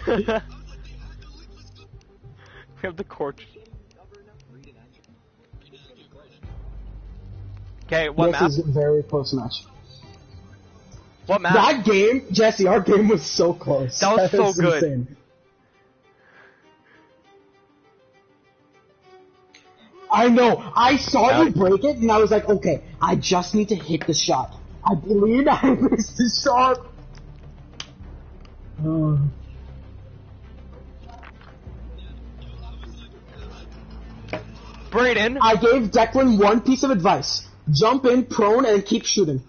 We have the court. Okay, what map? This is a very close match. What map? That game, Jesse, our game was so close. That was so good. Insane. I know. I saw you break it, and I was like, okay, I just need to hit the shot. I believe I missed the shot. Brayden. I gave Declan one piece of advice. Jump in, prone, and keep shooting.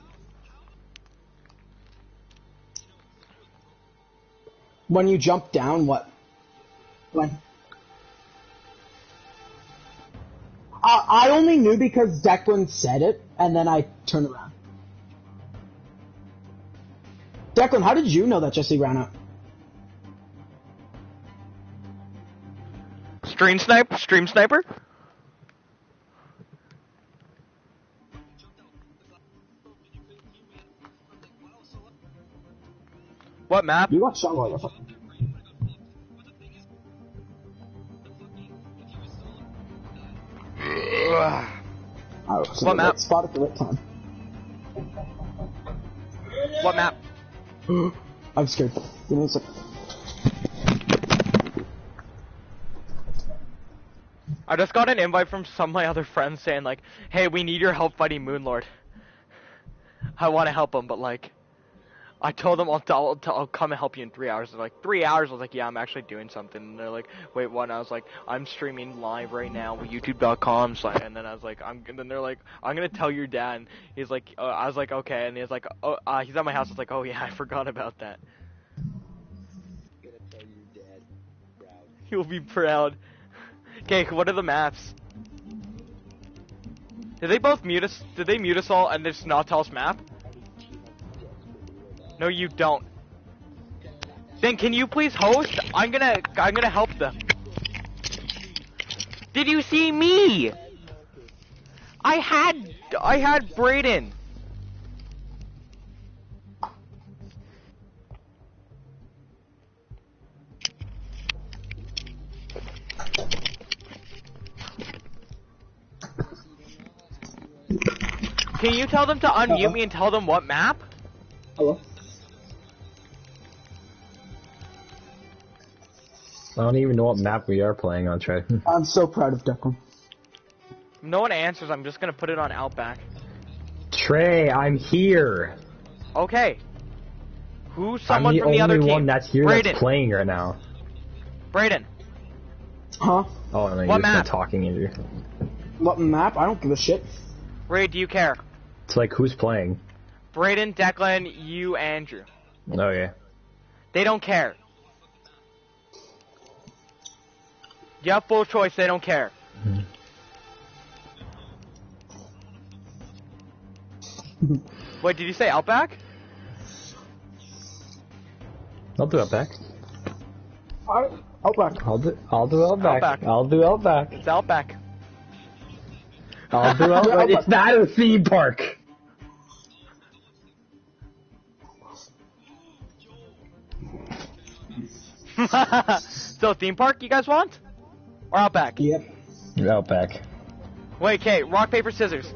When you jump down, what? When? I only knew because Declan said it, and then I turned around. Declan, how did you know that Jesse ran out? Stream sniper? What map? You got shot while you're What map? Spot at the right time. What map? I'm scared. Give me a second. I just got an invite from some of my other friends saying like, hey, we need your help fighting Moonlord. I want to help him, but like, I told them I'll come and help you in 3 hours. They're like, 3 hours? I was like, yeah, I'm actually doing something. And they're like, wait, what? And I was like, I'm streaming live right now with YouTube.com. So, and then I was like, and then they're like, I'm gonna tell your dad. And he's like, I was like, okay. And he's like, oh, he's at my house. I was like, oh yeah, I forgot about that. Gonna tell your dad. Proud. He'll be proud. Okay, what are the maps? Did they both mute us? Did they mute us all and just not tell us map? No, you don't. Then can you please host? I'm gonna help them. Did you see me? I had Brayden. Can you tell them to unmute me and tell them what map? Hello? I don't even know what map we are playing on, Trey. I'm so proud of Declan. No one answers, I'm just gonna put it on Outback. Trey, I'm here. Okay. Who's someone I'm from the other team? only one that's here Brayden. that's playing right now. Brayden. Huh? Oh, and then What you're just map? talking, Andrew. What map? I don't give a shit. Ray, do you care? It's like, who's playing? Brayden, Declan, you, Andrew. Oh, yeah. They don't care. You have full choice, they don't care. Wait, did you say Outback? I'll do Outback. Outback. I'll do Outback. Outback. I'll do Outback. It's Outback. I'll do Outback. It's not a theme park. So, theme park you guys want? Or Outback? Yep. Outback. Wait, Kate, rock, paper, scissors.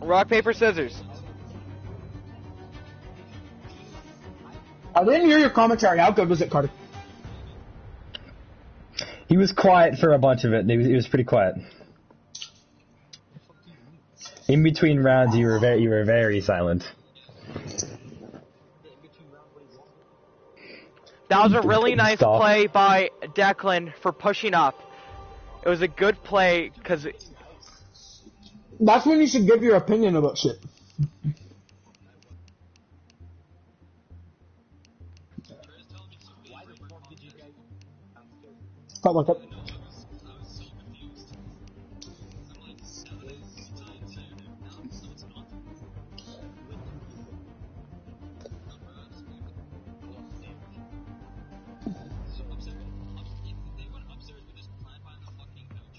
Rock, paper, scissors. I didn't hear your commentary. How good was it, Carter? He was quiet for a bunch of it. He was pretty quiet. In between rounds, you were very silent. That was a really nice Stop. play by Declan for pushing up. It was a good play, because... That's when you should give your opinion about shit. Felt like it.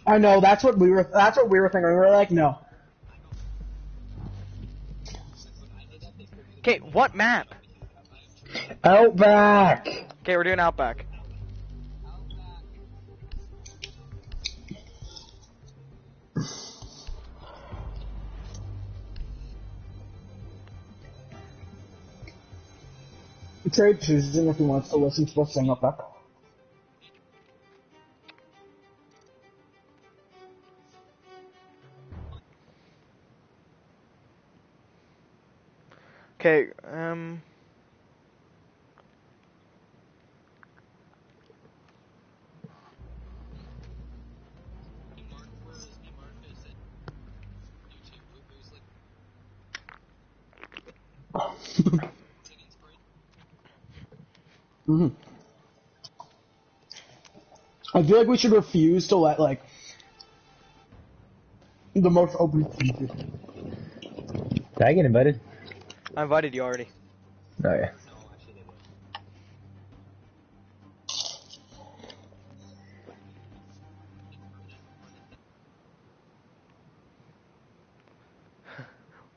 I know, that's what we were thinking. We were like, no. Okay, what map? Outback! Okay, we're doing Outback. Trade choosing if he wants to listen to us sing up back. Okay, Mm-hmm. I feel like we should refuse to let, like, the most open speakers. Did I get invited? I invited you already. Oh, yeah.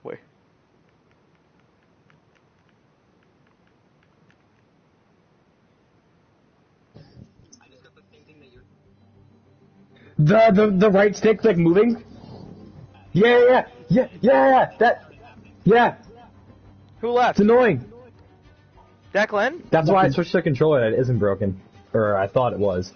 Wait. The right stick's like moving? Yeah, yeah. Who left? It's annoying. Declan? That's why I switched to controller that isn't broken. Or I thought it was.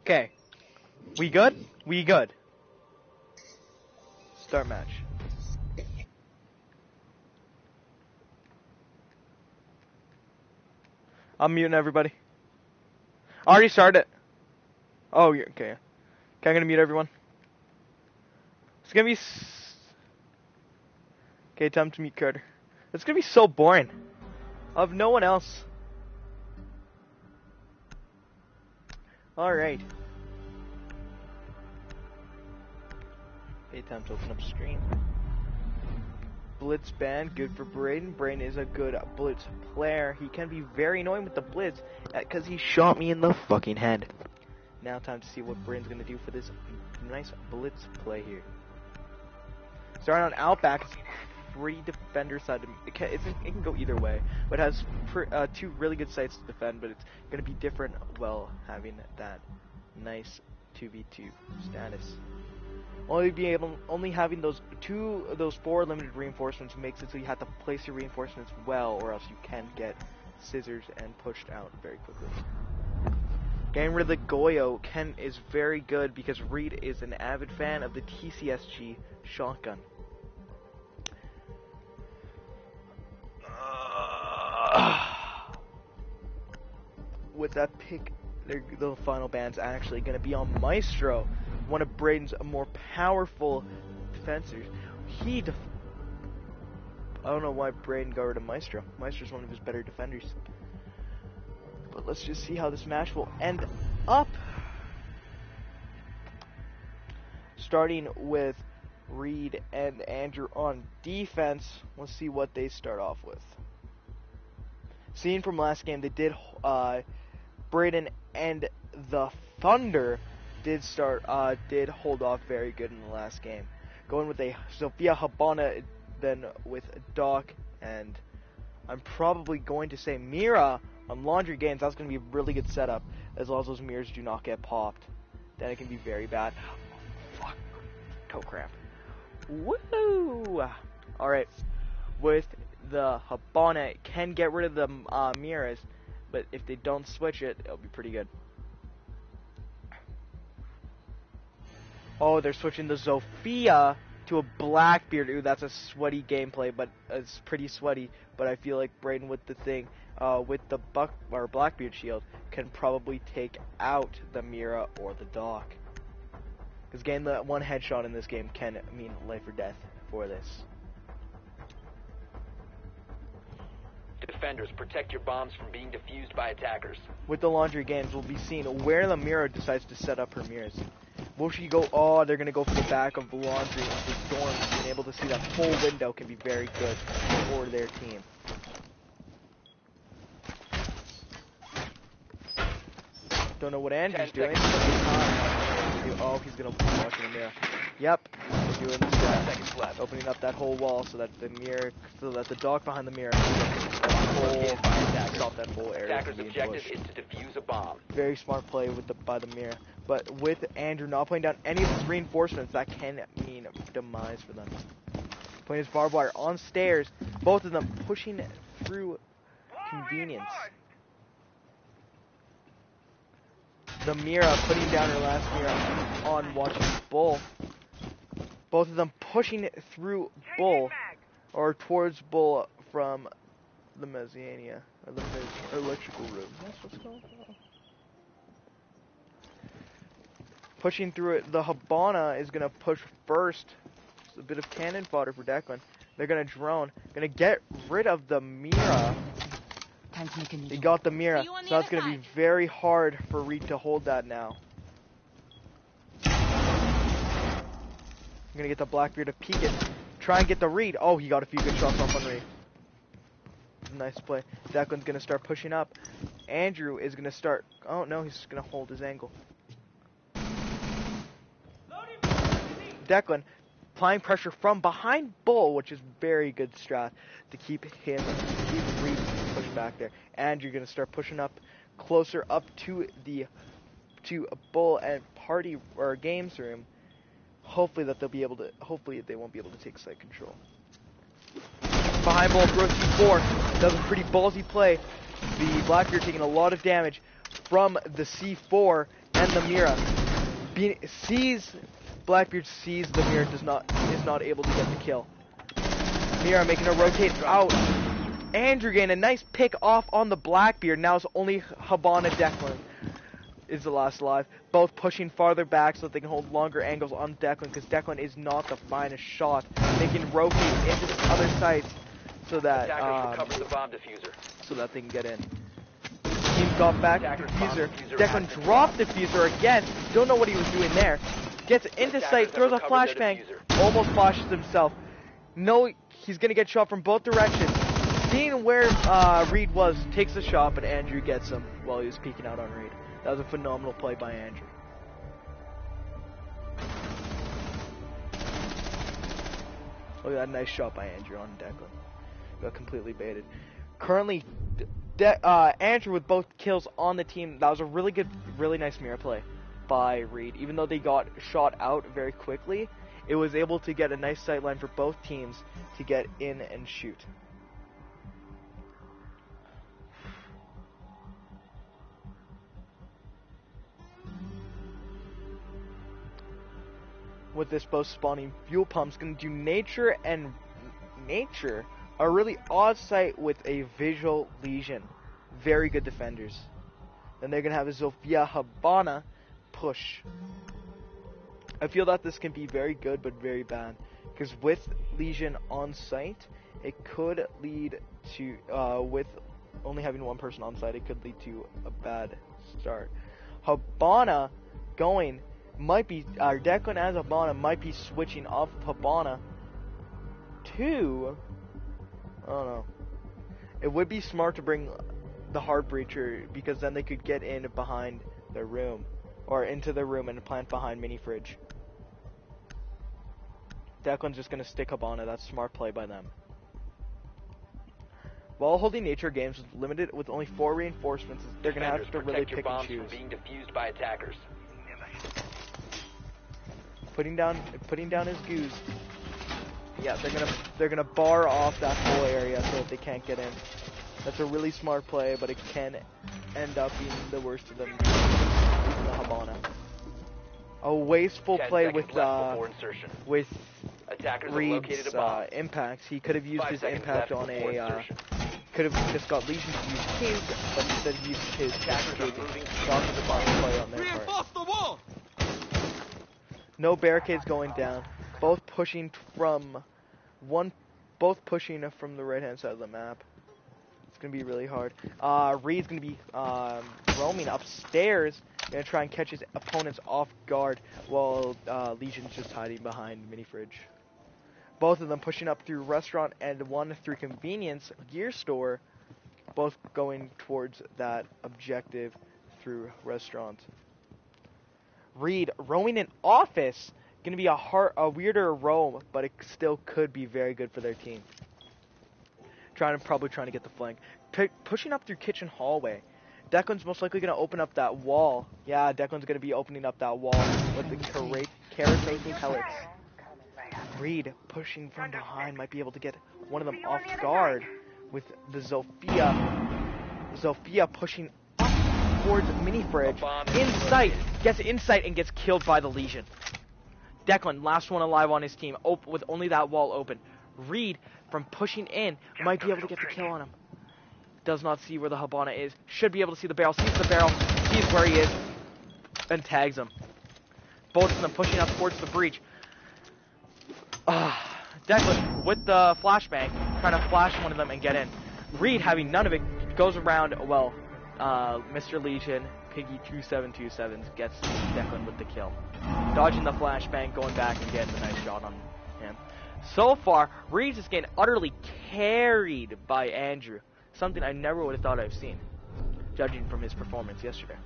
Okay. We good? We good. Start match. I'm muting everybody. I already started. Oh, you're okay. Okay, I'm gonna mute everyone. It's gonna be. Okay, time to mute Carter. It's gonna be so boring. I have no one else. Alright. Okay, time to open up stream. Blitz ban, good for Braden. Braden is a good blitz player. He can be very annoying with the blitz because he shot me in the fucking head. Now time to see what Braden's gonna do for this nice blitz play here. Starting on Outback, free defender side. It can go either way, but it has two really good sites to defend. But it's gonna be different while having that nice 2v2 status. Only having those four limited reinforcements makes it so you have to place your reinforcements well, or else you can get scissors and pushed out very quickly. Getting rid of the Goyo is very good because Reed is an avid fan of the TCSG shotgun. With that pick, the final ban's actually going to be on Maestro, one of Braden's more powerful defenders. I don't know why Braden got rid of Maestro. Maestro's one of his better defenders. But let's just see how this match will end up. Starting with Reed and Andrew on defense. Let's see what they start off with. Seeing from last game, they did Braden and the Thunder did hold off very good in the last game. Going with a Sophia Habana, then with Doc, and I'm probably going to say Mira on Laundry Games. That's going to be a really good setup, as long as those mirrors do not get popped. Then it can be very bad. Oh, fuck. Toe cramp. Woo! Alright. With the Habana, it can get rid of the mirrors, but if they don't switch it, it'll be pretty good. Oh, they're switching the Zofia to a Blackbeard. Ooh, that's a sweaty gameplay, but it's pretty sweaty. But I feel like Braden with the thing, with the Blackbeard shield, can probably take out the Mira or the Doc. Because getting the one headshot in this game can mean life or death for this. Defenders, protect your bombs from being defused by attackers. With the Laundry Games, we'll be seeing where the Mira decides to set up her mirrors. Will she go? Oh, they're gonna go for the back of the Laundry into the dorms. Being able to see that full window can be very good for their team. Don't know what Andrew's 10 doing. seconds. Oh, he's gonna watch in the mirror. Yep, they're doing this 10 seconds left. opening up that whole wall so that the dog behind the mirror Located by attackers. stop that whole area Attackers' from being objective pushed. is to defuse a bomb. Very smart play by the mirror, but with Andrew not putting down any of his reinforcements, that can mean demise for them. Putting his barbed wire on stairs, both of them pushing through convenience. The Mira putting down her last Mira on watching Bull. Both of them pushing through Bull, or towards Bull from the mezzania, or the electrical room. That's what's going on. Pushing through it, the Habana is going to push first. It's a bit of cannon fodder for Declan. They're going to drone, going to get rid of the Mira. They got the Mira, so that's going to be very hard for Reed to hold that now. I'm going to get the Blackbeard to peek it. Try and get the Reed. Oh, he got a few good shots off on Reed. Nice play. Declan's going to start pushing up. Andrew is going to start... Oh, no, he's just going to hold his angle. Declan applying pressure from behind Bull, which is very good strat to keep Reed pushed back there. Andrew going to start pushing up closer up to Bull and party or games room. Hopefully they won't be able to take site control. Behind Bull, throws C4, does a pretty ballsy play. The Blackbeard taking a lot of damage from the C4 and the Mira. Blackbeard sees the Mira, is not able to get the kill. Mira making a rotate out. Andrew getting a nice pick off on the Blackbeard. Now it's only Habana Declan is the last alive. Both pushing farther back so that they can hold longer angles on Declan, because Declan is not the finest shot. Making rotate into the other sites so that Attackers recover the bomb diffuser. so that they can get in. Team got back diffuser. Declan dropped diffuser again. Don't know what he was doing there. Gets into sight, throws a flashbang, almost flashes himself. No, he's gonna get shot from both directions. Seeing where Reed was, takes a shot, but Andrew gets him while he was peeking out on Reed. That was a phenomenal play by Andrew. Look at that nice shot by Andrew on Declan. Got completely baited. Currently, Andrew with both kills on the team. That was a really good, really nice mirror play by Reed. Even though they got shot out very quickly, it was able to get a nice sight line for both teams to get in and shoot. With this both spawning fuel pumps, gonna do Nature and Nature, a really odd sight with a visual Legion. Very good defenders. Then they're gonna have a Zofia Habana push. I feel that this can be very good but very bad, because with Legion on site, it could lead to with only having one person on site, it could lead to a bad start. Habana going might be Declan as Habana might be switching off of Habana to, I don't know. It would be smart to bring the Heart Breacher, because then they could get in behind their room, or into their room and plant behind Mini Fridge. Declan's just gonna stick Habana. That's smart play by them. While holding Nature games limited with only 4 reinforcements, they're gonna have to really pick and choose. Being defused by attackers. Putting down his goose. Yeah, they're gonna bar off that whole area so that they can't get in. That's a really smart play, but it can end up being the worst of them. The Habana. A wasteful play with Reed's impacts. He could have used his impact on a. Could have just got Legion to use his, but instead used his escaping. That was a smart play on their part. No barricades going down. Both pushing from the right hand side of the map. It's gonna be really hard. Reed's gonna be roaming upstairs, gonna try and catch his opponents off guard, while Legion's just hiding behind Mini Fridge. Both of them pushing up through restaurant and one through convenience gear store, both going towards that objective through restaurants. Reed roaming an office. Gonna be a weirder roam, but it still could be very good for their team. Probably trying to get the flank. Pushing up through kitchen hallway. Declan's most likely gonna open up that wall. Yeah, Declan's gonna be opening up that wall with the carrot making pellets. Reed pushing from behind might be able to get one of them off guard with the Zofia pushing up towards mini fridge. Insight gets insight and gets killed by the Legion. Declan, last one alive on his team, with only that wall open. Reed, from pushing in, might be able to get the kill on him. Does not see where the Hibana is. Should be able to see the barrel. Sees the barrel. Sees where he is. And tags him. Both of them pushing up towards the breach. Declan, with the flashbang, trying to flash one of them and get in. Reed, having none of it, goes around, well, Mr. Legion, Piggy2727 gets Declan with the kill. Dodging the flashbang, going back and getting a nice shot on him. So far, Reed is getting utterly carried by Andrew. Something I never would have thought I've seen, judging from his performance yesterday.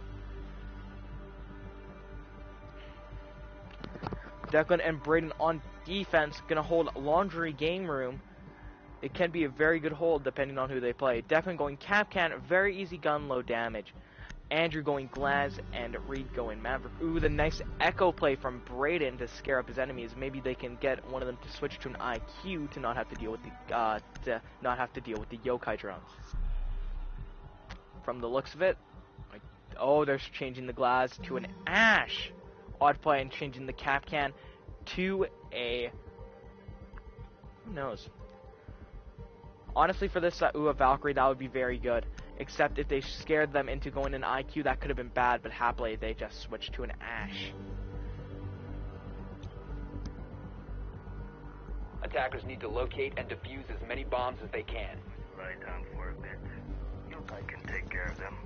Declan and Braden on defense, gonna hold Laundry Game Room. It can be a very good hold depending on who they play. Declan going Kapkan, very easy gun, low damage. Andrew going Glaz and Reed going Maverick. Ooh, the nice echo play from Braden to scare up his enemies. Maybe they can get one of them to switch to an IQ to not have to deal with the yokai drones. From the looks of it, oh, they're changing the Glaz to an Ash. Odd play and changing the Kapkan to a, who knows? Honestly, for this a Valkyrie, that would be very good. Except if they scared them into going an IQ, that could have been bad, but happily they just switched to an Ash. Attackers need to locate and defuse as many bombs as they can. Lie down for a bit. I can take care of them.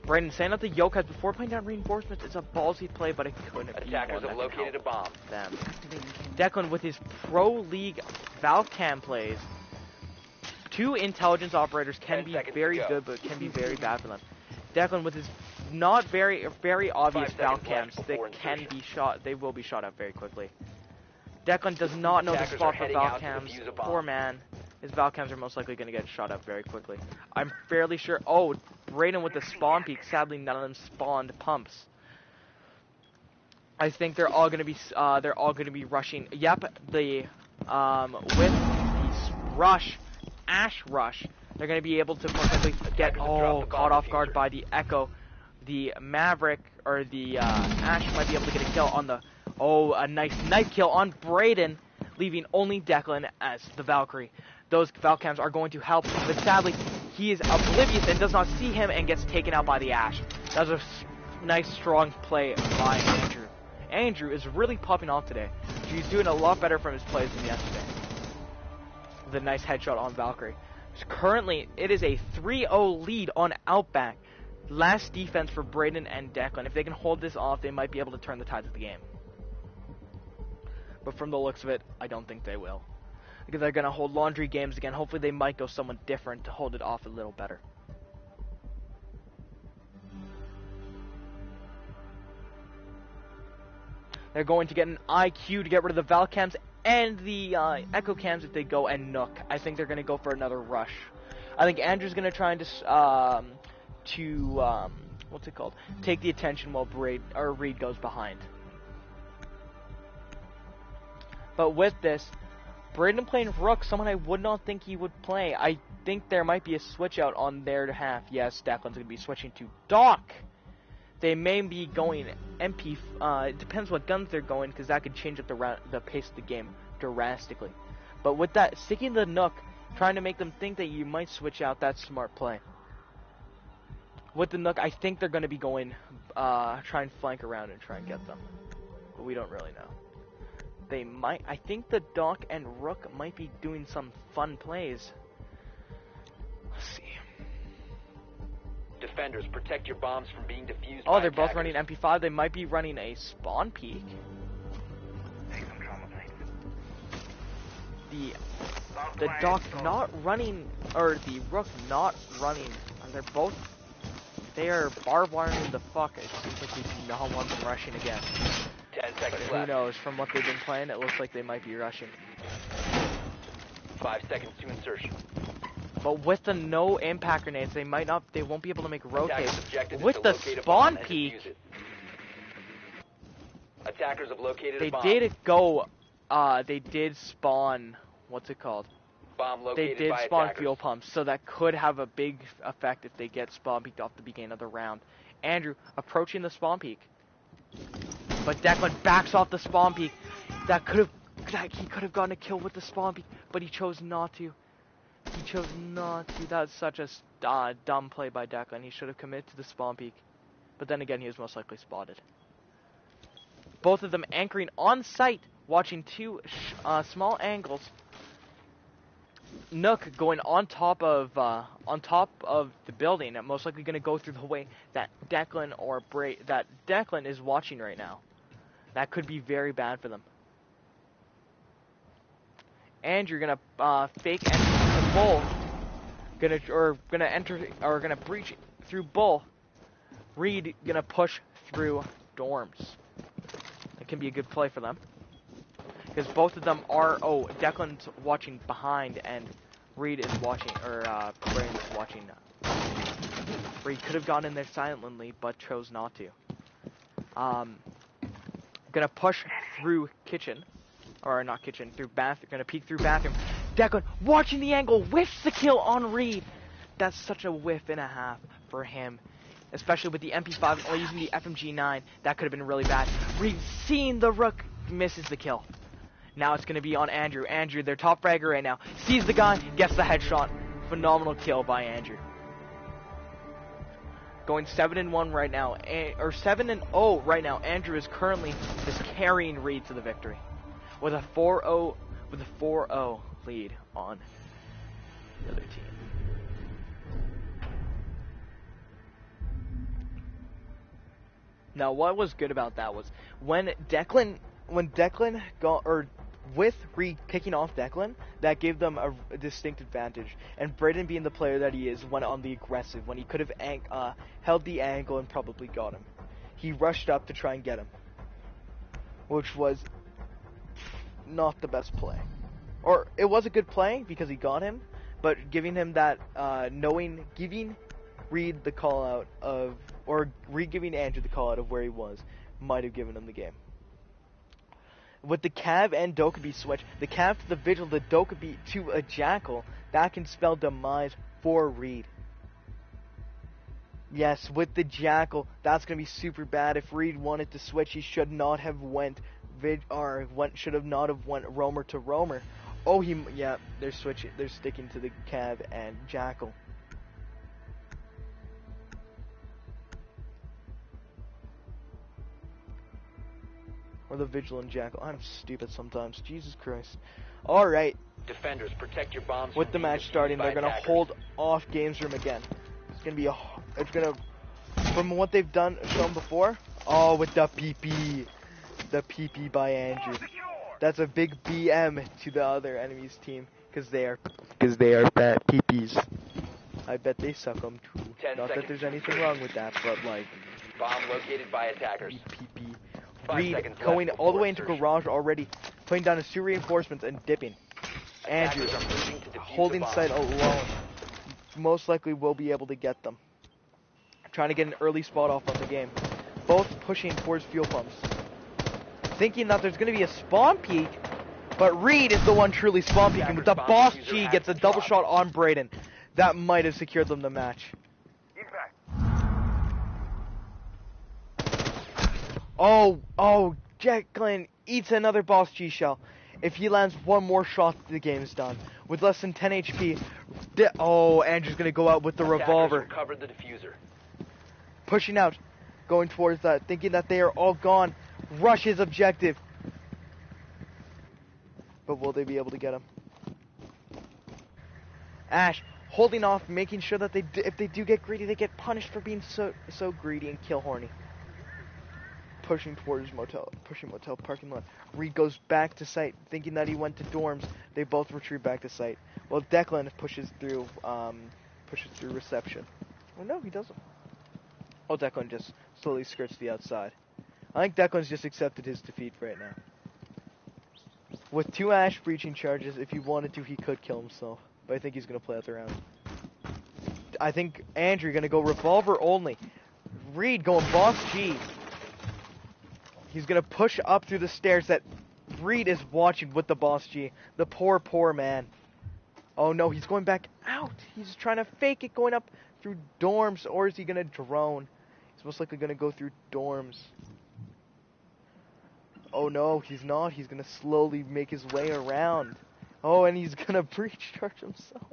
Brandon, saying out the Yokai before playing down reinforcements is a ballsy play, but it couldn't be Attackers one have that can located a bomb. them. Declan with his Pro League Valcam plays. Two intelligence operators can 10 be seconds very to go. good, but can be very bad for them. Declan with his not very obvious 5 seconds Valcams left that before can insertion. be shot. They will be shot at very quickly. Declan does not know the Attackers spot are for heading out to Valcams. defuse a bomb. Poor man. His Valcams are most likely going to get shot up very quickly. I'm fairly sure. Oh, Braden with the spawn peak. Sadly, none of them spawned pumps. I think they're all going to be rushing. Yep, with the Ash rush, they're going to be able to most likely get caught off guard by the Echo. The Maverick or the Ash might be able to get a kill on the a nice knife kill on Braden, leaving only Declan as the Valkyrie. Those Valcams are going to help, but sadly, he is oblivious and does not see him and gets taken out by the Ash. That was a nice, strong play by Andrew. Andrew is really popping off today. He's doing a lot better from his plays than yesterday. The nice headshot on Valkyrie. Currently, it is a 3-0 lead on Outback. Last defense for Braden and Declan. If they can hold this off, they might be able to turn the tides of the game. But from the looks of it, I don't think they will. Because they're going to hold Laundry Games again. Hopefully they might go someone different to hold it off a little better. They're going to get an IQ to get rid of the Valcams and the Echo Cams if they go and Nook. I think they're going to go for another rush. I think Andrew's going to try and what's it called? Take the attention while Reed goes behind. But with this, Braden playing Rook, someone I would not think he would play. I think there might be a switch out on their half. Yes, Declan's going to be switching to Doc. They may be going MP. It depends what guns they're going, because that could change up the pace of the game drastically. But with that, sticking the Nook, trying to make them think that you might switch out, that's smart play. With the Nook, I think they're going to be going, try and flank around and try and get them. But we don't really know. They might. I think the Doc and Rook might be doing some fun plays. Let's see. Defenders, protect your bombs from being defused. Oh, by they're both attackers. running MP5. They might be running a spawn peak. Take some trauma plates. The Doc not running, or the Rook not running. They're both They are barbed wiring the fuck. It seems like we do not want them rushing again. 10 But seconds who left. knows? From what they've been playing, it looks like they might be rushing. 5 seconds to insertion. But with the no impact grenades, they won't be able to make rotates. Attackers' objective is With to the locate a spawn bomb and peak, defuse it. Attackers have located they a bomb. they did spawn, what's it called? Bomb They located did by spawn attackers. fuel pumps, so that could have a big effect if they get spawn peaked off the beginning of the round. Andrew, approaching the spawn peak. But Declan backs off the spawn peak. He could have gotten a kill with the spawn peak, but he chose not to. He chose not to. That was such a dumb play by Declan. He should have committed to the spawn peak. But then again, he was most likely spotted. Both of them anchoring on site, watching two small angles. Nook going on top of the building, and most likely going to go through the way that Declan is watching right now. That could be very bad for them. Andrew gonna fake enter the bull, gonna breach through bull. Reed gonna push through dorms. That can be a good play for them. Because both of them are, Declan's watching behind and Reed is watching, Brayden's watching. Reed could have gone in there silently, but chose not to. Gonna push through kitchen. Or not kitchen, through bathroom. Gonna peek through bathroom. Declan watching the angle, whiffs the kill on Reed. That's such a whiff and a half for him. Especially with the MP5 or using the FMG9. That could have been really bad. Reed seeing the rook, misses the kill. Now it's going to be on Andrew. Andrew, their top fragger right now. Sees the guy, gets the headshot. Phenomenal kill by Andrew. Going 7-1 right now. Or 7-0 right now. Andrew is currently just carrying Reed to the victory. With a 4-0 lead on the other team. Now what was good about that was when Declan got, or with Reed kicking off Declan, that gave them a distinct advantage. And Brayden, being the player that he is, went on the aggressive when he could have held the angle and probably got him. He rushed up to try and get him, which was not the best play. Or it was a good play because he got him, but giving him that giving Reed the call out of, or Reed giving Andrew the call out of where he was, might have given him the game. With the Cav and Dokkaebi switch, the Cav to the Vigil, the Dokkaebi to a Jackal, that can spell demise for Reed. Yes, with the Jackal, that's going to be super bad. If Reed wanted to switch, he should not have should have not have went Roamer to Roamer. They're switching, they're sticking to the Cav and Jackal. Or the Vigil and Jackal. I'm stupid sometimes. Jesus Christ. Alright. Defenders, protect your bombs. With the match starting, they're going to hold off Games Room again. It's going to be from what they've shown before. Oh, with the PP. The PP by Andrew. That's a big BM to the other enemy's team. Because they are fat PPs. I bet they suck them too. Not that there's anything wrong with that, but like. Bomb located by attackers. PP. 5 Reed seconds going left all the before way into insertion. garage already, putting down his 2 reinforcements and dipping. Andrew Attackers are moving to defuse holding the bomb. site alone. Most likely will be able to get them. Trying to get an early spot off on the game. Both pushing towards fuel pumps. Thinking that there's going to be a spawn peak, but Reed is the one truly spawn peaking. With the Attackers boss bomb G diffuser gets a has double dropped. shot on Brayden. That might have secured them the match. Oh, Declan eats another boss G shell. If he lands one more shot, the game is done. With less than 10 HP, Andrew's gonna go out with the Attackers revolver. recovered the diffuser. Pushing out, going towards that, thinking that they are all gone. Rush his objective. But will they be able to get him? Ash, holding off, making sure that if they do get greedy, they get punished for being so greedy and kill horny. Pushing towards motel parking lot. Reed goes back to site, thinking that he went to dorms. They both retreat back to site. Well, Declan pushes through reception. Oh no, he doesn't. Oh, Declan just slowly skirts the outside. I think Declan's just accepted his defeat right now. With 2 Ash breaching charges, if he wanted to, he could kill himself. But I think he's going to play out the round. I think Andrew going to go revolver only. Reed going boss G. He's going to push up through the stairs that Reed is watching with the boss G. The poor, poor man. Oh no, he's going back out. He's trying to fake it going up through dorms. Or is he going to drone? He's most likely going to go through dorms. Oh no, he's not. He's going to slowly make his way around. Oh, and he's going to breach charge himself.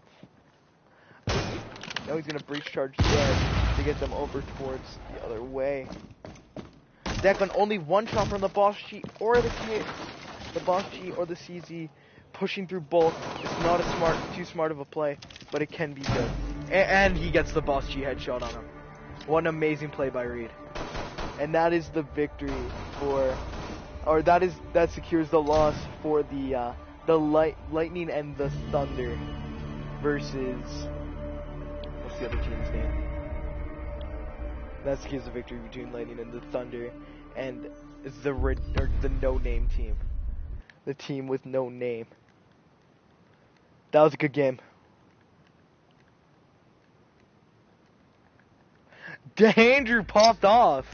Now he's going to breach charge dead to get them over towards the other way. Declan only one shot from the boss G or the boss G or the CZ. Pushing through both. It's not too smart of a play, but it can be good. And he gets the boss G headshot on him. What an amazing play by Reed. And that is the victory for, or that secures the loss for the Lightning and the Thunder versus, what's the other team's name? That secures the victory between Lightning and the Thunder, and the no-name team. The team with no name. That was a good game. Andrew popped off.